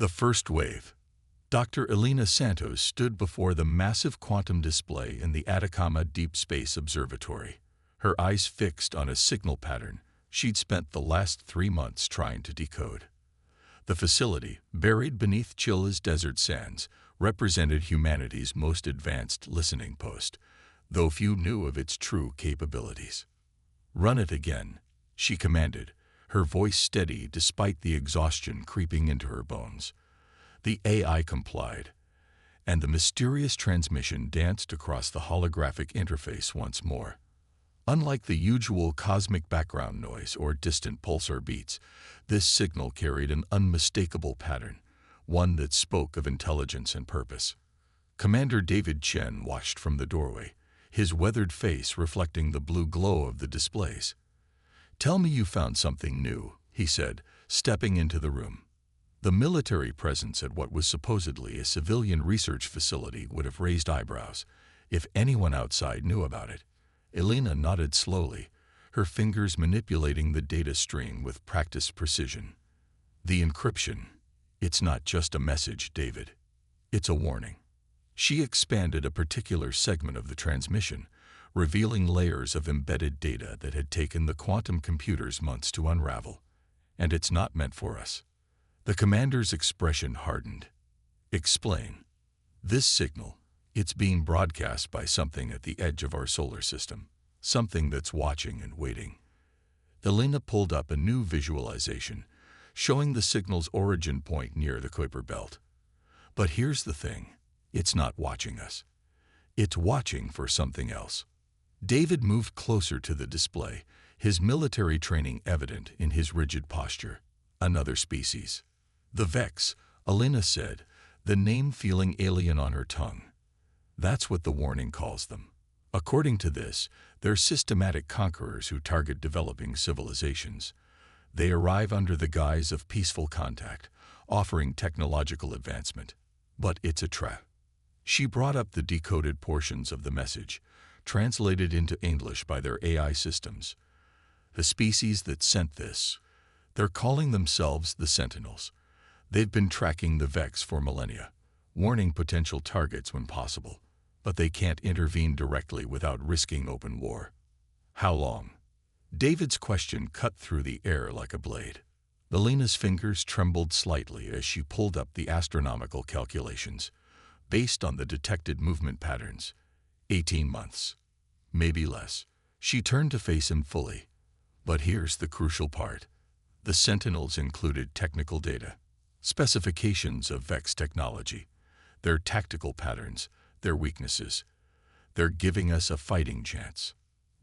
The first wave. Dr. Elena Santos stood before the massive quantum display in the Atacama Deep Space Observatory, her eyes fixed on a signal pattern she'd spent the last 3 months trying to decode. The facility, buried beneath Chile's desert sands, represented humanity's most advanced listening post, though few knew of its true capabilities. "Run it again," she commanded, her voice steady despite the exhaustion creeping into her bones. The AI complied, and the mysterious transmission danced across the holographic interface once more. Unlike the usual cosmic background noise or distant pulsar beats, this signal carried an unmistakable pattern, one that spoke of intelligence and purpose. Commander David Chen watched from the doorway, his weathered face reflecting the blue glow of the displays. "Tell me you found something new," he said, stepping into the room. The military presence at what was supposedly a civilian research facility would have raised eyebrows if anyone outside knew about it. Elena nodded slowly, her fingers manipulating the data stream with practiced precision. "The encryption. It's not just a message, David. It's a warning." She expanded a particular segment of the transmission, revealing layers of embedded data that had taken the quantum computers months to unravel. "And it's not meant for us." The commander's expression hardened. "Explain." "This signal, it's being broadcast by something at the edge of our solar system, something that's watching and waiting." Elena pulled up a new visualization, showing the signal's origin point near the Kuiper Belt. "But here's the thing, it's not watching us. It's watching for something else." David moved closer to the display, his military training evident in his rigid posture. "Another species." "The Vex," Elena said, the name feeling alien on her tongue. "That's what the warning calls them. According to this, they're systematic conquerors who target developing civilizations. They arrive under the guise of peaceful contact, offering technological advancement. But it's a trap." She brought up the decoded portions of the message, translated into English by their AI systems. "The species that sent this, they're calling themselves the Sentinels. They've been tracking the Vex for millennia, warning potential targets when possible, but they can't intervene directly without risking open war." "How long?" David's question cut through the air like a blade. Elena's fingers trembled slightly as she pulled up the astronomical calculations. Based on the detected movement patterns, 18 months. Maybe less. She turned to face him fully. "But here's the crucial part. The Sentinels included technical data, specifications of Vex technology, their tactical patterns, their weaknesses. They're giving us a fighting chance."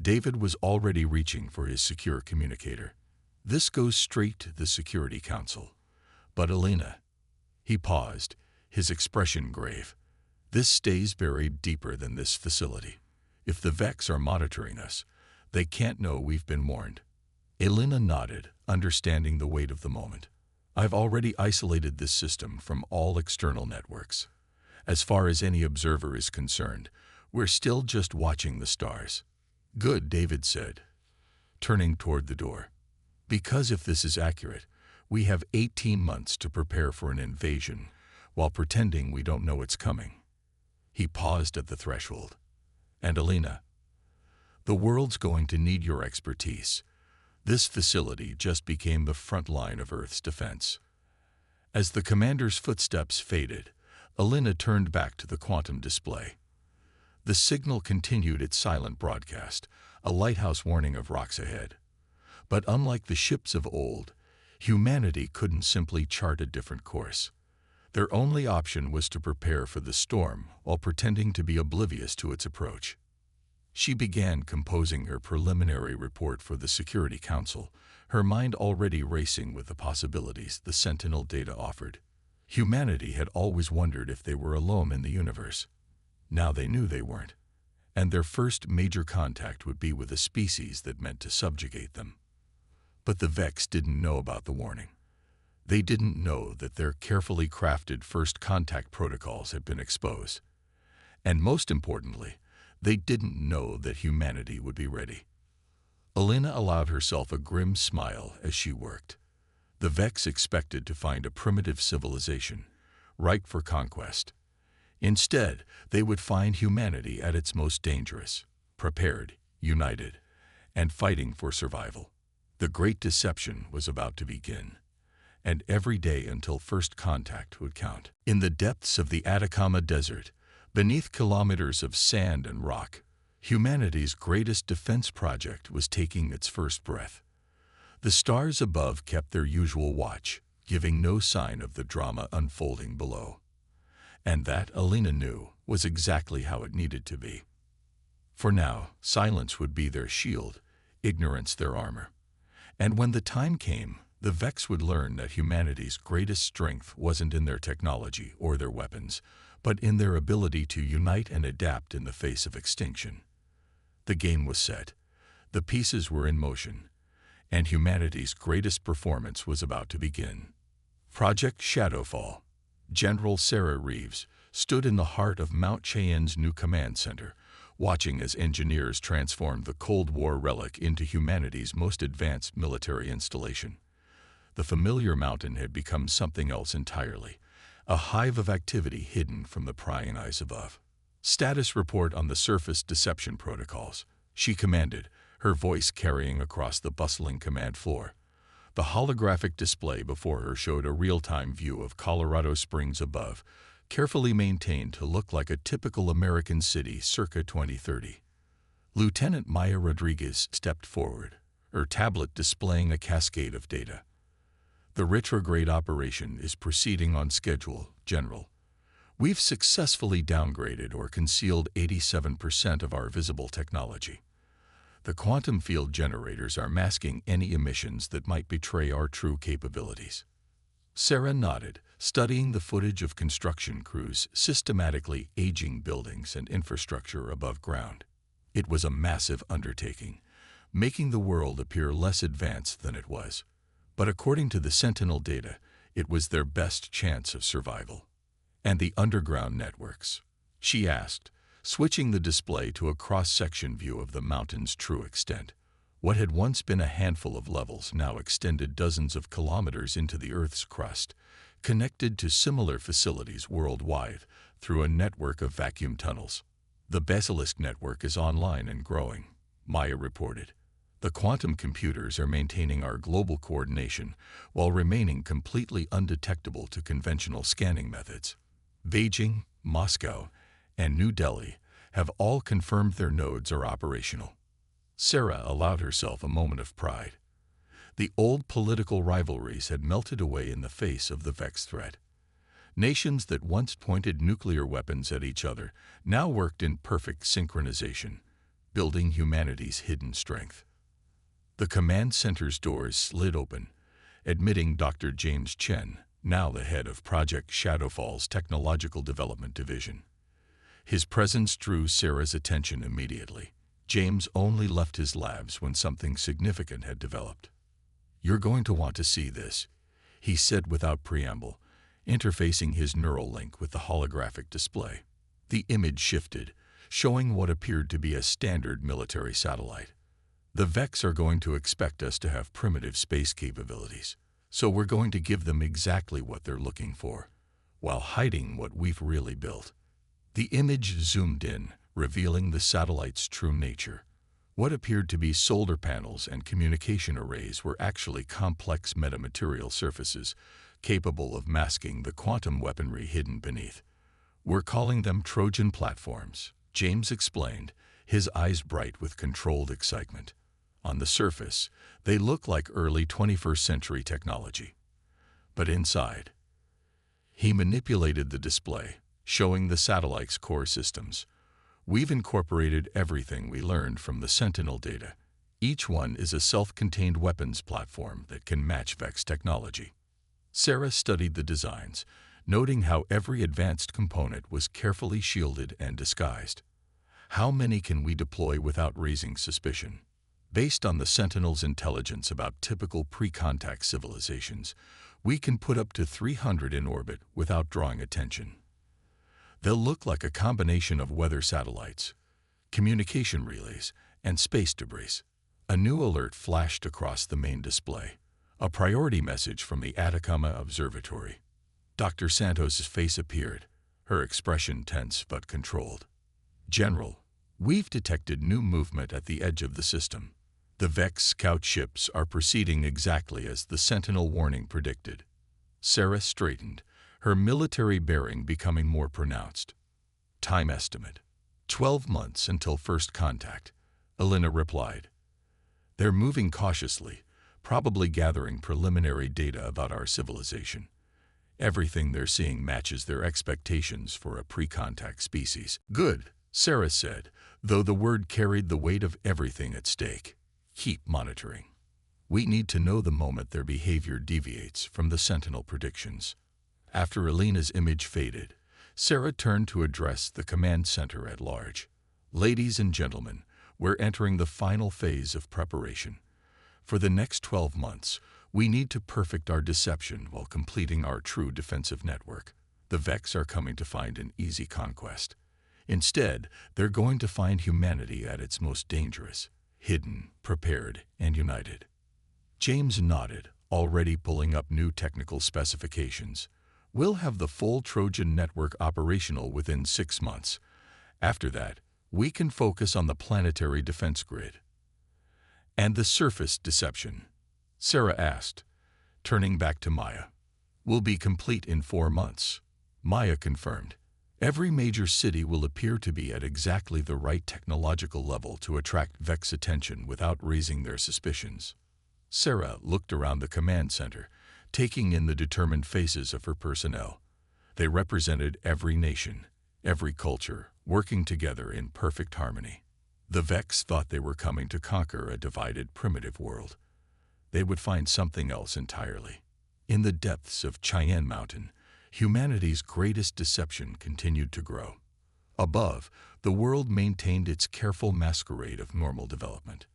David was already reaching for his secure communicator. "This goes straight to the Security Council." "But Elena..." He paused, his expression grave. "This stays buried deeper than this facility. If the Vex are monitoring us, they can't know we've been warned." Elena nodded, understanding the weight of the moment. "I've already isolated this system from all external networks. As far as any observer is concerned, we're still just watching the stars." "Good," David said, turning toward the door. "Because if this is accurate, we have 18 months to prepare for an invasion while pretending we don't know it's coming." He paused at the threshold. "And Elena, the world's going to need your expertise. This facility just became the front line of Earth's defense." As the commander's footsteps faded, Elena turned back to the quantum display. The signal continued its silent broadcast, a lighthouse warning of rocks ahead. But unlike the ships of old, humanity couldn't simply chart a different course. Their only option was to prepare for the storm while pretending to be oblivious to its approach. She began composing her preliminary report for the Security Council, her mind already racing with the possibilities the Sentinel data offered. Humanity had always wondered if they were alone in the universe. Now they knew they weren't, and their first major contact would be with a species that meant to subjugate them. But the Vex didn't know about the warning. They didn't know that their carefully crafted first contact protocols had been exposed. And most importantly, they didn't know that humanity would be ready. Elena allowed herself a grim smile as she worked. The Vex expected to find a primitive civilization, ripe for conquest. Instead, they would find humanity at its most dangerous, prepared, united, and fighting for survival. The Great Deception was about to begin, and every day until first contact would count. In the depths of the Atacama Desert, beneath kilometers of sand and rock, humanity's greatest defense project was taking its first breath. The stars above kept their usual watch, giving no sign of the drama unfolding below. And that, Alina knew, was exactly how it needed to be. For now, silence would be their shield, ignorance their armor. And when the time came, the Vex would learn that humanity's greatest strength wasn't in their technology or their weapons, but in their ability to unite and adapt in the face of extinction. The game was set. The pieces were in motion, and humanity's greatest performance was about to begin. Project Shadowfall. General Sarah Reeves stood in the heart of Mount Cheyenne's new command center, watching as engineers transformed the Cold War relic into humanity's most advanced military installation. The familiar mountain had become something else entirely, a hive of activity hidden from the prying eyes above. Status report on the surface deception protocols, she commanded, her voice carrying across the bustling command floor. The holographic display before her showed a real-time view of Colorado Springs above, carefully maintained to look like a typical American city circa 2030. Lieutenant Maya Rodriguez stepped forward, her tablet displaying a cascade of data. The retrograde operation is proceeding on schedule, General. We've successfully downgraded or concealed 87% of our visible technology. The quantum field generators are masking any emissions that might betray our true capabilities. Sarah nodded, studying the footage of construction crews systematically aging buildings and infrastructure above ground. It was a massive undertaking, making the world appear less advanced than it was. But according to the Sentinel data, it was their best chance of survival. And the underground networks? She asked, switching the display to a cross-section view of the mountain's true extent. What had once been a handful of levels now extended dozens of kilometers into the Earth's crust, connected to similar facilities worldwide through a network of vacuum tunnels. The Basilisk network is online and growing, Maya reported. The quantum computers are maintaining our global coordination while remaining completely undetectable to conventional scanning methods. Beijing, Moscow, and New Delhi have all confirmed their nodes are operational. Sarah allowed herself a moment of pride. The old political rivalries had melted away in the face of the Vex threat. Nations that once pointed nuclear weapons at each other now worked in perfect synchronization, building humanity's hidden strength. The command center's doors slid open, admitting Dr. James Chen, now the head of Project Shadowfall's Technological Development Division. His presence drew Sarah's attention immediately. James only left his labs when something significant had developed. "You're going to want to see this," he said without preamble, interfacing his neural link with the holographic display. The image shifted, showing what appeared to be a standard military satellite. "The Vex are going to expect us to have primitive space capabilities, so we're going to give them exactly what they're looking for, while hiding what we've really built." The image zoomed in, revealing the satellite's true nature. What appeared to be solar panels and communication arrays were actually complex metamaterial surfaces, capable of masking the quantum weaponry hidden beneath. "We're calling them Trojan platforms," James explained, his eyes bright with controlled excitement. On the surface, they look like early 21st century technology. But inside, he manipulated the display, showing the satellite's core systems. "We've incorporated everything we learned from the Sentinel data. Each one is a self-contained weapons platform that can match Vex technology." Sarah studied the designs, noting how every advanced component was carefully shielded and disguised. "How many can we deploy without raising suspicion?" Based on the Sentinel's intelligence about typical pre-contact civilizations, we can put up to 300 in orbit without drawing attention. They'll look like a combination of weather satellites, communication relays, and space debris. A new alert flashed across the main display. A priority message from the Atacama Observatory. Dr. Santos' face appeared, her expression tense but controlled. General, we've detected new movement at the edge of the system. The Vex scout ships are proceeding exactly as the Sentinel warning predicted. Sarah straightened, her military bearing becoming more pronounced. Time estimate: 12 months until first contact, Elena replied. They're moving cautiously, probably gathering preliminary data about our civilization. Everything they're seeing matches their expectations for a pre-contact species. Good, Sarah said, though the word carried the weight of everything at stake. Keep monitoring. We need to know the moment their behavior deviates from the Sentinel predictions. After Elena's image faded, Sarah turned to address the command center at large. Ladies and gentlemen, we're entering the final phase of preparation. For the next 12 months, we need to perfect our deception while completing our true defensive network. The Vex are coming to find an easy conquest. Instead, they're going to find humanity at its most dangerous, hidden, prepared, and united. James nodded, already pulling up new technical specifications. We'll have the full Trojan network operational within 6 months. After that, we can focus on the planetary defense grid. And the surface deception? Sarah asked, turning back to Maya. Will be complete in 4 months. Maya confirmed. Every major city will appear to be at exactly the right technological level to attract Vex attention without raising their suspicions. Sarah looked around the command center, taking in the determined faces of her personnel. They represented every nation, every culture, working together in perfect harmony. The Vex thought they were coming to conquer a divided, primitive world. They would find something else entirely. In the depths of Cheyenne Mountain, humanity's greatest deception continued to grow. Above, the world maintained its careful masquerade of normal development.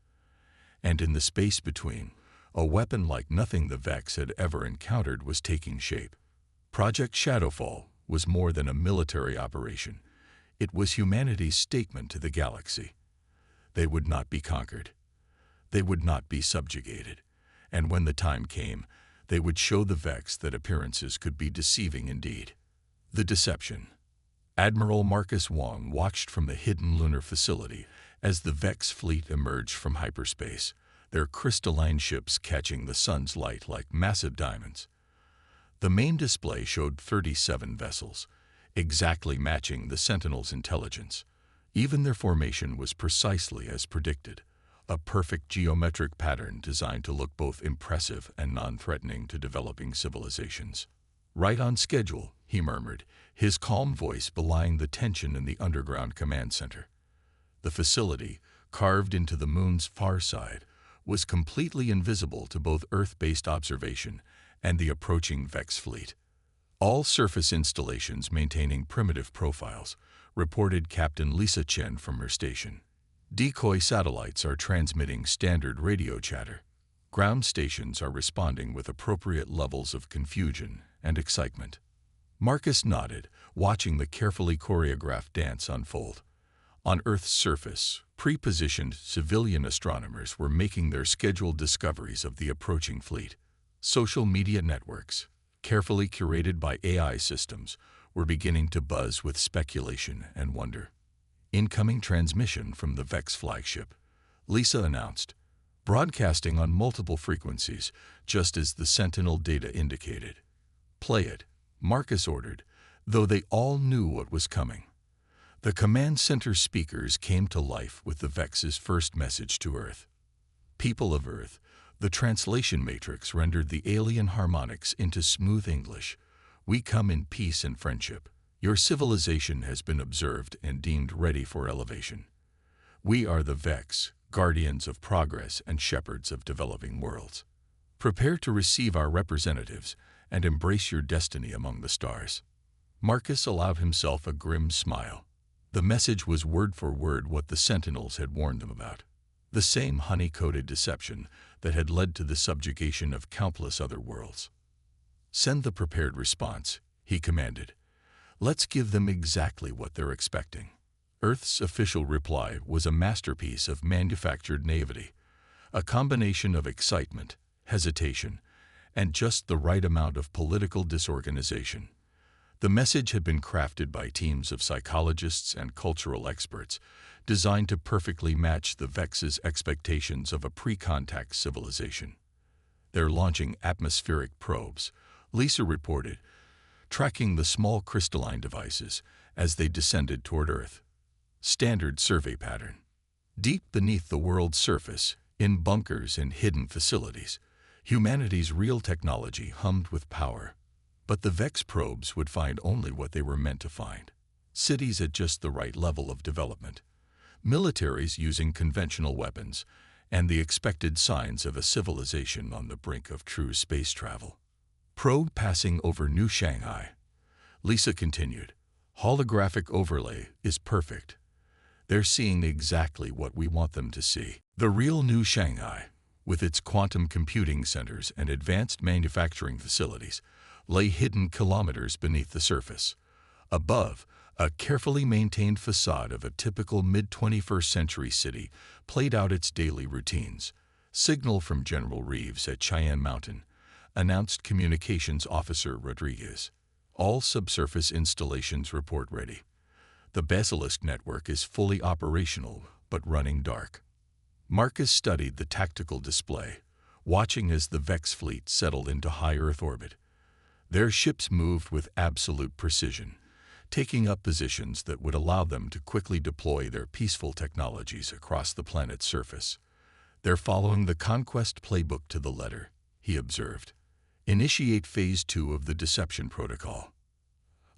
And in the space between, a weapon like nothing the Vex had ever encountered was taking shape. Project Shadowfall was more than a military operation. It was humanity's statement to the galaxy. They would not be conquered. They would not be subjugated. And when the time came, they would show the Vex that appearances could be deceiving indeed. The deception. Admiral Marcus Wong watched from the hidden lunar facility as the Vex fleet emerged from hyperspace, their crystalline ships catching the sun's light like massive diamonds. The main display showed 37 vessels, exactly matching the Sentinel's intelligence. Even their formation was precisely as predicted, a perfect geometric pattern designed to look both impressive and non-threatening to developing civilizations. Right on schedule, he murmured, his calm voice belying the tension in the underground command center. The facility, carved into the moon's far side, was completely invisible to both Earth-based observation and the approaching Vex fleet. All surface installations maintaining primitive profiles, reported Captain Lisa Chen from her station. Decoy satellites are transmitting standard radio chatter. Ground stations are responding with appropriate levels of confusion and excitement. Marcus nodded, watching the carefully choreographed dance unfold. On Earth's surface, pre-positioned civilian astronomers were making their scheduled discoveries of the approaching fleet. Social media networks, carefully curated by AI systems, were beginning to buzz with speculation and wonder. Incoming transmission from the Vex flagship, Lisa announced, broadcasting on multiple frequencies, just as the Sentinel data indicated. Play it, Marcus ordered, though they all knew what was coming. The command center speakers came to life with the Vex's first message to Earth. People of Earth, the translation matrix rendered the alien harmonics into smooth English. We come in peace and friendship. Your civilization has been observed and deemed ready for elevation. We are the Vex, guardians of progress and shepherds of developing worlds. Prepare to receive our representatives and embrace your destiny among the stars. Marcus allowed himself a grim smile. The message was word for word what the Sentinels had warned them about. The same honey-coated deception that had led to the subjugation of countless other worlds. Send the prepared response, he commanded. Let's give them exactly what they're expecting. Earth's official reply was a masterpiece of manufactured naivety, a combination of excitement, hesitation, and just the right amount of political disorganization. The message had been crafted by teams of psychologists and cultural experts, designed to perfectly match the Vex's expectations of a pre-contact civilization. They're launching atmospheric probes, Lisa reported, tracking the small crystalline devices as they descended toward Earth. Standard survey pattern. Deep beneath the world's surface, in bunkers and hidden facilities, humanity's real technology hummed with power. But the Vex probes would find only what they were meant to find. Cities at just the right level of development, militaries using conventional weapons, and the expected signs of a civilization on the brink of true space travel. Probe passing over New Shanghai. Lisa continued, holographic overlay is perfect. They're seeing exactly what we want them to see. The real New Shanghai, with its quantum computing centers and advanced manufacturing facilities, lay hidden kilometers beneath the surface. Above, a carefully maintained facade of a typical mid-21st century city played out its daily routines. Signal from General Reeves at Cheyenne Mountain, announced Communications Officer Rodriguez. All subsurface installations report ready. The Basilisk network is fully operational, but running dark. Marcus studied the tactical display, watching as the Vex fleet settled into high Earth orbit. Their ships moved with absolute precision, taking up positions that would allow them to quickly deploy their peaceful technologies across the planet's surface. They're following the conquest playbook to the letter, he observed. Initiate Phase 2 of the Deception Protocol.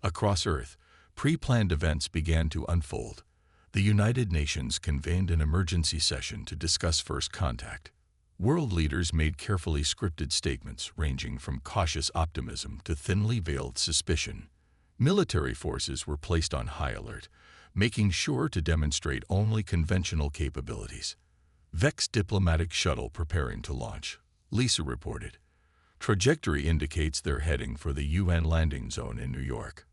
Across Earth, pre-planned events began to unfold. The United Nations convened an emergency session to discuss first contact. World leaders made carefully scripted statements ranging from cautious optimism to thinly veiled suspicion. Military forces were placed on high alert, making sure to demonstrate only conventional capabilities. Vex diplomatic shuttle preparing to launch, Lisa reported. Trajectory indicates they're heading for the UN landing zone in New York.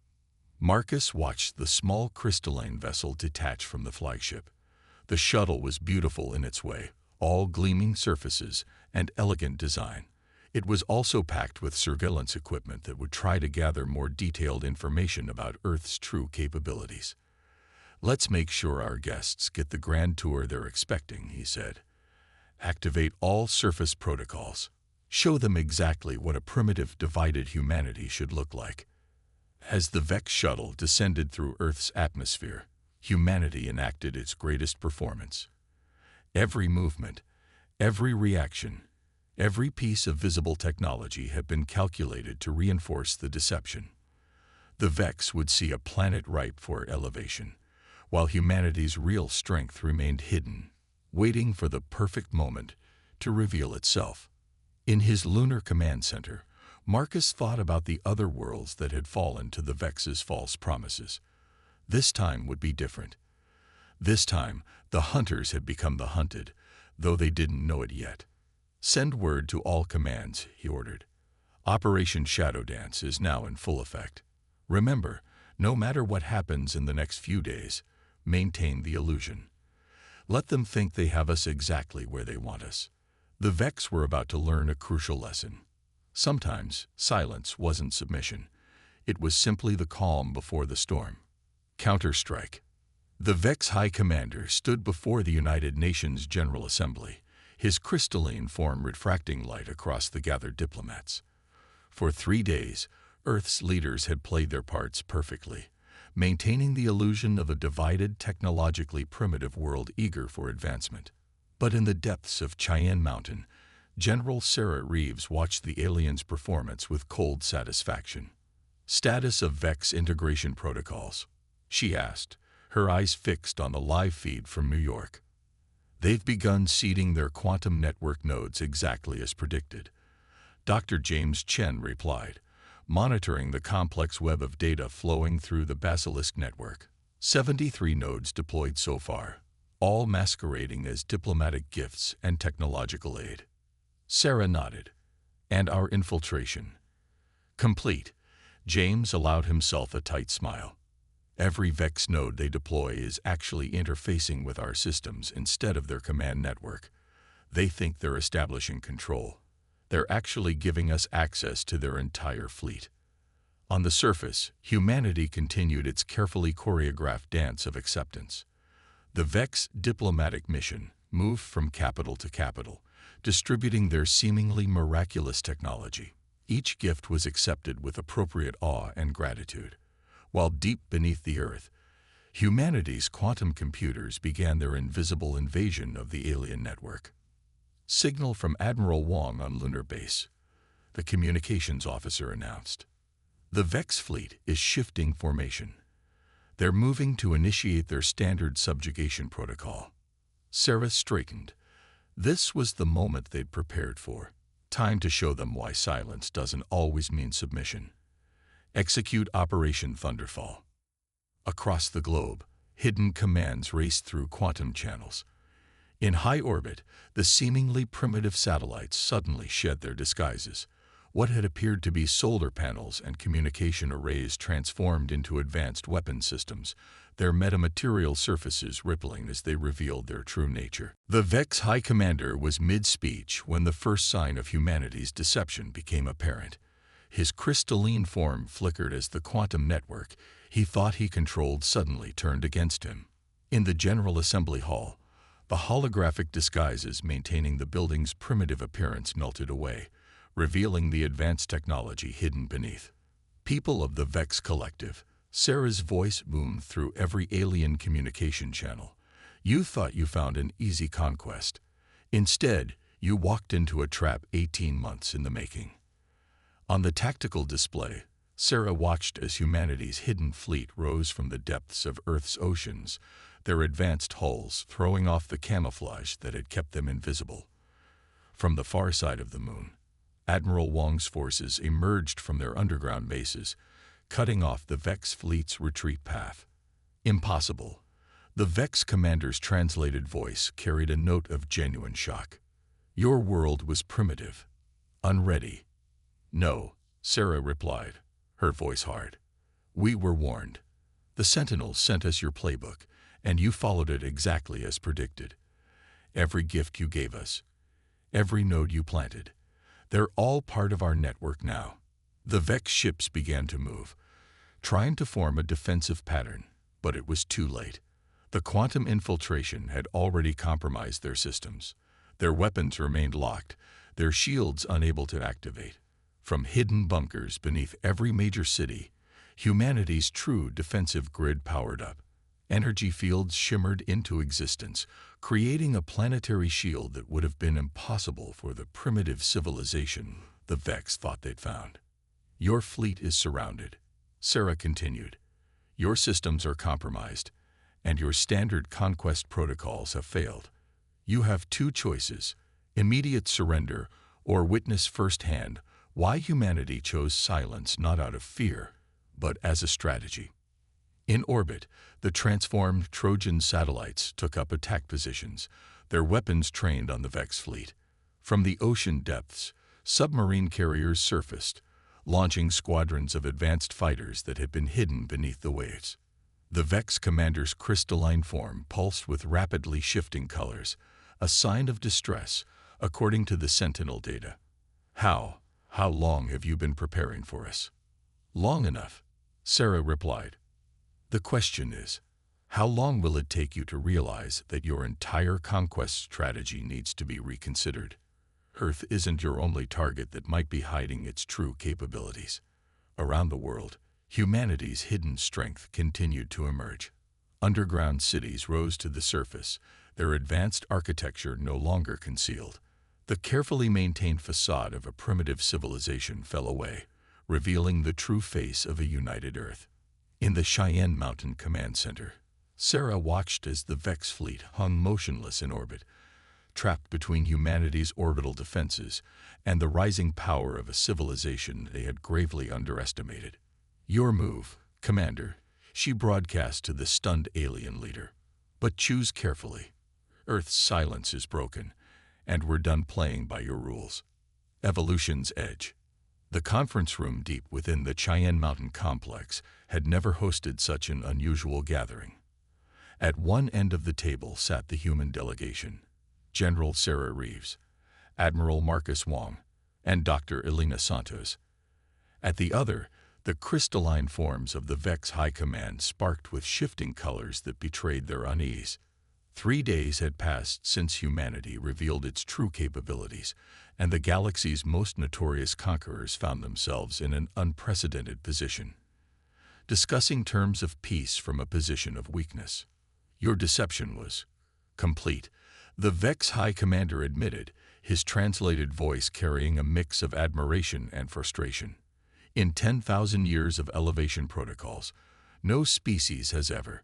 Marcus watched the small crystalline vessel detach from the flagship. The shuttle was beautiful in its way, all gleaming surfaces and elegant design. It was also packed with surveillance equipment that would try to gather more detailed information about Earth's true capabilities. Let's make sure our guests get the grand tour they're expecting, he said. Activate all surface protocols. Show them exactly what a primitive, divided humanity should look like. As the Vex shuttle descended through Earth's atmosphere, humanity enacted its greatest performance. Every movement, every reaction, every piece of visible technology had been calculated to reinforce the deception. The Vex would see a planet ripe for elevation, while humanity's real strength remained hidden, waiting for the perfect moment to reveal itself. In his lunar command center, Marcus thought about the other worlds that had fallen to the Vex's false promises. This time would be different. This time, the hunters had become the hunted, though they didn't know it yet. Send word to all commands, he ordered. Operation Shadow Dance is now in full effect. Remember, no matter what happens in the next few days, maintain the illusion. Let them think they have us exactly where they want us. The Vex were about to learn a crucial lesson. Sometimes, silence wasn't submission. It was simply the calm before the storm. Counterstrike. The Vex High Commander stood before the United Nations General Assembly, his crystalline form refracting light across the gathered diplomats. For 3 days, Earth's leaders had played their parts perfectly, maintaining the illusion of a divided, technologically primitive world eager for advancement. But in the depths of Cheyenne Mountain, General Sarah Reeves watched the aliens' performance with cold satisfaction. Status of Vex integration protocols, she asked, her eyes fixed on the live feed from New York. They've begun seeding their quantum network nodes exactly as predicted. Dr. James Chen replied, monitoring the complex web of data flowing through the Basilisk network. 73 nodes deployed so far, all masquerading as diplomatic gifts and technological aid. Sarah nodded. And our infiltration. Complete. James allowed himself a tight smile. Every Vex node they deploy is actually interfacing with our systems instead of their command network. They think they're establishing control. They're actually giving us access to their entire fleet. On the surface, humanity continued its carefully choreographed dance of acceptance. The Vex diplomatic mission moved from capital to capital, distributing their seemingly miraculous technology. Each gift was accepted with appropriate awe and gratitude. While deep beneath the Earth, humanity's quantum computers began their invisible invasion of the alien network. Signal from Admiral Wong on Lunar Base, the communications officer announced. The Vex fleet is shifting formation. They're moving to initiate their standard subjugation protocol. Sarah straightened. This was the moment they'd prepared for. Time to show them why silence doesn't always mean submission. Execute Operation Thunderfall. Across the globe, hidden commands raced through quantum channels. In high orbit, the seemingly primitive satellites suddenly shed their disguises. What had appeared to be solar panels and communication arrays transformed into advanced weapon systems, their metamaterial surfaces rippling as they revealed their true nature. The Vex High Commander was mid-speech when the first sign of humanity's deception became apparent. His crystalline form flickered as the quantum network he thought he controlled suddenly turned against him. In the General Assembly Hall, the holographic disguises maintaining the building's primitive appearance melted away, revealing the advanced technology hidden beneath. People of the Vex Collective, Sarah's voice boomed through every alien communication channel. You thought you found an easy conquest. Instead, you walked into a trap 18 months in the making. On the tactical display, Sarah watched as humanity's hidden fleet rose from the depths of Earth's oceans, their advanced hulls throwing off the camouflage that had kept them invisible. From the far side of the moon, Admiral Wong's forces emerged from their underground bases, cutting off the Vex fleet's retreat path. Impossible. The Vex commander's translated voice carried a note of genuine shock. Your world was primitive, unready. No, Sarah replied, her voice hard. We were warned. The Sentinels sent us your playbook, and you followed it exactly as predicted. Every gift you gave us, every node you planted, they're all part of our network now. The Vex ships began to move, trying to form a defensive pattern, but it was too late. The quantum infiltration had already compromised their systems. Their weapons remained locked, their shields unable to activate. From hidden bunkers beneath every major city, humanity's true defensive grid powered up. Energy fields shimmered into existence, creating a planetary shield that would have been impossible for the primitive civilization the Vex thought they'd found. Your fleet is surrounded, Sarah continued. Your systems are compromised, and your standard conquest protocols have failed. You have two choices: immediate surrender or witness firsthand why humanity chose silence not out of fear, but as a strategy. In orbit, the transformed Trojan satellites took up attack positions, their weapons trained on the Vex fleet. From the ocean depths, submarine carriers surfaced, launching squadrons of advanced fighters that had been hidden beneath the waves. The Vex commander's crystalline form pulsed with rapidly shifting colors, a sign of distress, according to the Sentinel data. How long have you been preparing for us? Long enough, Sarah replied. The question is, how long will it take you to realize that your entire conquest strategy needs to be reconsidered? Earth isn't your only target that might be hiding its true capabilities. Around the world, humanity's hidden strength continued to emerge. Underground cities rose to the surface, their advanced architecture no longer concealed. The carefully maintained facade of a primitive civilization fell away, revealing the true face of a united Earth. In the Cheyenne Mountain Command Center, Sarah watched as the Vex fleet hung motionless in orbit, trapped between humanity's orbital defenses and the rising power of a civilization they had gravely underestimated. Your move, Commander, she broadcast to the stunned alien leader. But choose carefully. Earth's silence is broken, and we're done playing by your rules. Evolution's edge. The conference room deep within the Cheyenne Mountain complex had never hosted such an unusual gathering. At one end of the table sat the human delegation: General Sarah Reeves, Admiral Marcus Wong, and Dr. Elena Santos. At the other, the crystalline forms of the Vex High Command sparked with shifting colors that betrayed their unease. 3 days had passed since humanity revealed its true capabilities, and the galaxy's most notorious conquerors found themselves in an unprecedented position, discussing terms of peace from a position of weakness. Your deception was complete, the Vex High Commander admitted, his translated voice carrying a mix of admiration and frustration. In 10,000 years of elevation protocols, no species has ever.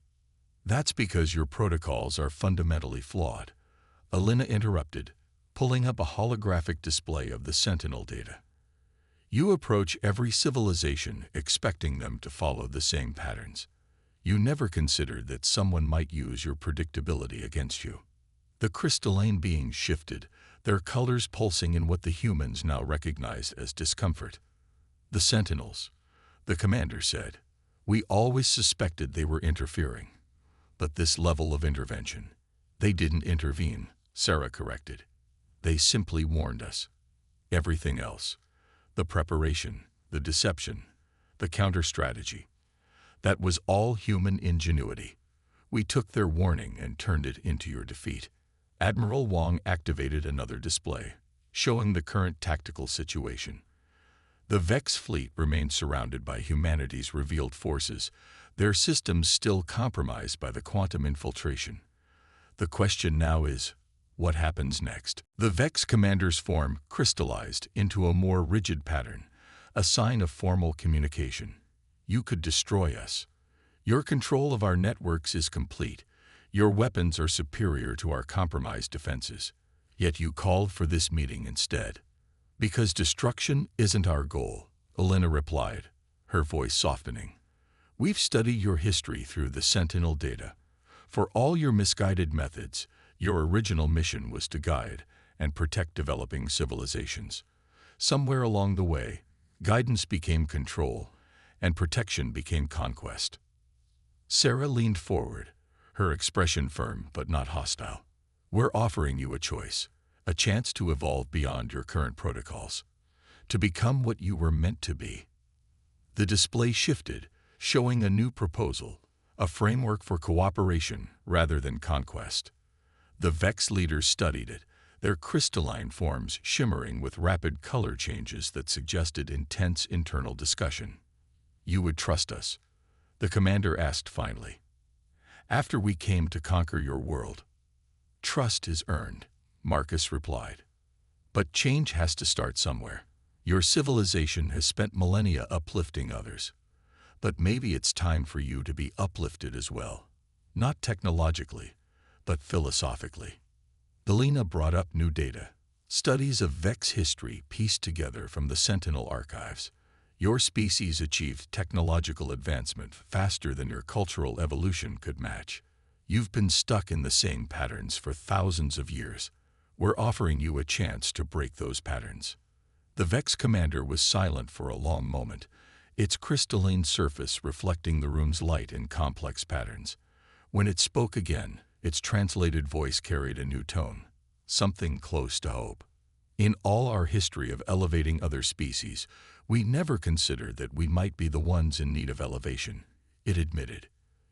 That's because your protocols are fundamentally flawed, Elena interrupted, pulling up a holographic display of the Sentinel data. You approach every civilization expecting them to follow the same patterns. You never considered that someone might use your predictability against you. The crystalline beings shifted, their colors pulsing in what the humans now recognized as discomfort. The Sentinels, the commander said. We always suspected they were interfering. But this level of intervention. They didn't intervene, Sarah corrected. They simply warned us. Everything else, the preparation, the deception, the counter-strategy, that was all human ingenuity. We took their warning and turned it into your defeat. Admiral Wong activated another display, showing the current tactical situation. The Vex fleet remained surrounded by humanity's revealed forces, their systems still compromised by the quantum infiltration. The question now is, what happens next? The Vex commander's form crystallized into a more rigid pattern, a sign of formal communication. You could destroy us. Your control of our networks is complete. Your weapons are superior to our compromised defenses. Yet you called for this meeting instead. Because destruction isn't our goal, Elena replied, her voice softening. We've studied your history through the Sentinel data. For all your misguided methods, your original mission was to guide and protect developing civilizations. Somewhere along the way, guidance became control, and protection became conquest. Sarah leaned forward, her expression firm but not hostile. We're offering you a choice, a chance to evolve beyond your current protocols, to become what you were meant to be. The display shifted, showing a new proposal, a framework for cooperation rather than conquest. The Vex leaders studied it, their crystalline forms shimmering with rapid color changes that suggested intense internal discussion. You would trust us? The commander asked finally. After we came to conquer your world. Trust is earned, Marcus replied. But change has to start somewhere. Your civilization has spent millennia uplifting others. But maybe it's time for you to be uplifted as well. Not technologically, but philosophically. Elena brought up new data. Studies of Vex history pieced together from the Sentinel archives. Your species achieved technological advancement faster than your cultural evolution could match. You've been stuck in the same patterns for thousands of years. We're offering you a chance to break those patterns. The Vex commander was silent for a long moment, its crystalline surface reflecting the room's light in complex patterns. When it spoke again, its translated voice carried a new tone, something close to hope. In all our history of elevating other species, we never considered that we might be the ones in need of elevation, it admitted.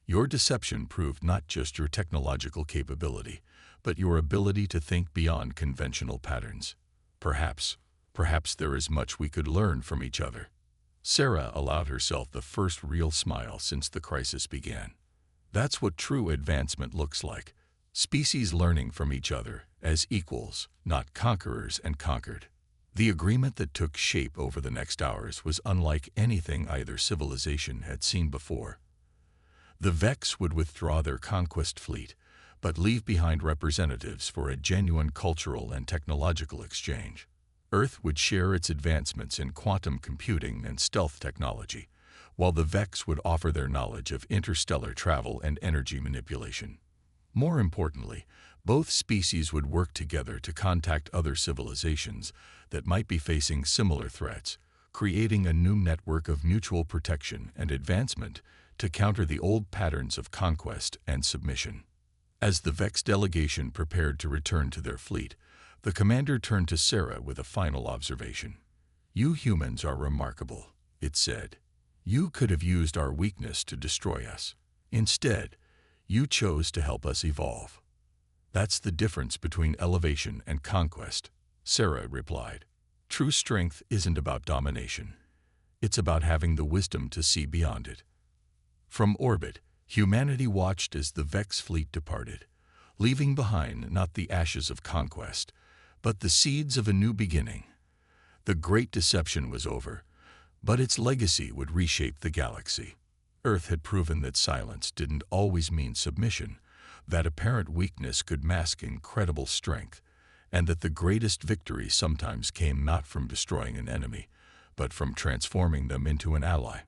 Your deception proved not just your technological capability, but your ability to think beyond conventional patterns. Perhaps there is much we could learn from each other. Sarah allowed herself the first real smile since the crisis began. That's what true advancement looks like. Species learning from each other as equals, not conquerors and conquered. The agreement that took shape over the next hours was unlike anything either civilization had seen before. The Vex would withdraw their conquest fleet, but leave behind representatives for a genuine cultural and technological exchange. Earth would share its advancements in quantum computing and stealth technology, while the Vex would offer their knowledge of interstellar travel and energy manipulation. More importantly, both species would work together to contact other civilizations that might be facing similar threats, creating a new network of mutual protection and advancement to counter the old patterns of conquest and submission. As the Vex delegation prepared to return to their fleet, The commander turned to Sarah with a final observation. "You humans are remarkable," it said. "You could have used our weakness to destroy us. Instead, you chose to help us evolve." "That's the difference between elevation and conquest," Sarah replied. "True strength isn't about domination. It's about having the wisdom to see beyond it." From orbit, humanity watched as the Vex fleet departed, leaving behind not the ashes of conquest, but the seeds of a new beginning. The Great Deception was over, but its legacy would reshape the galaxy. Earth had proven that silence didn't always mean submission, that apparent weakness could mask incredible strength, and that the greatest victory sometimes came not from destroying an enemy, but from transforming them into an ally.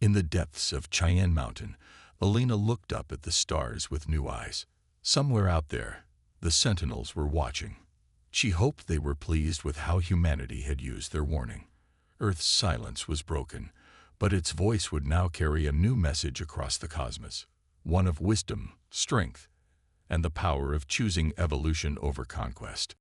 In the depths of Cheyenne Mountain, Alina looked up at the stars with new eyes. Somewhere out there, the Sentinels were watching. She hoped they were pleased with how humanity had used their warning. Earth's silence was broken, but its voice would now carry a new message across the cosmos, one of wisdom, strength, and the power of choosing evolution over conquest.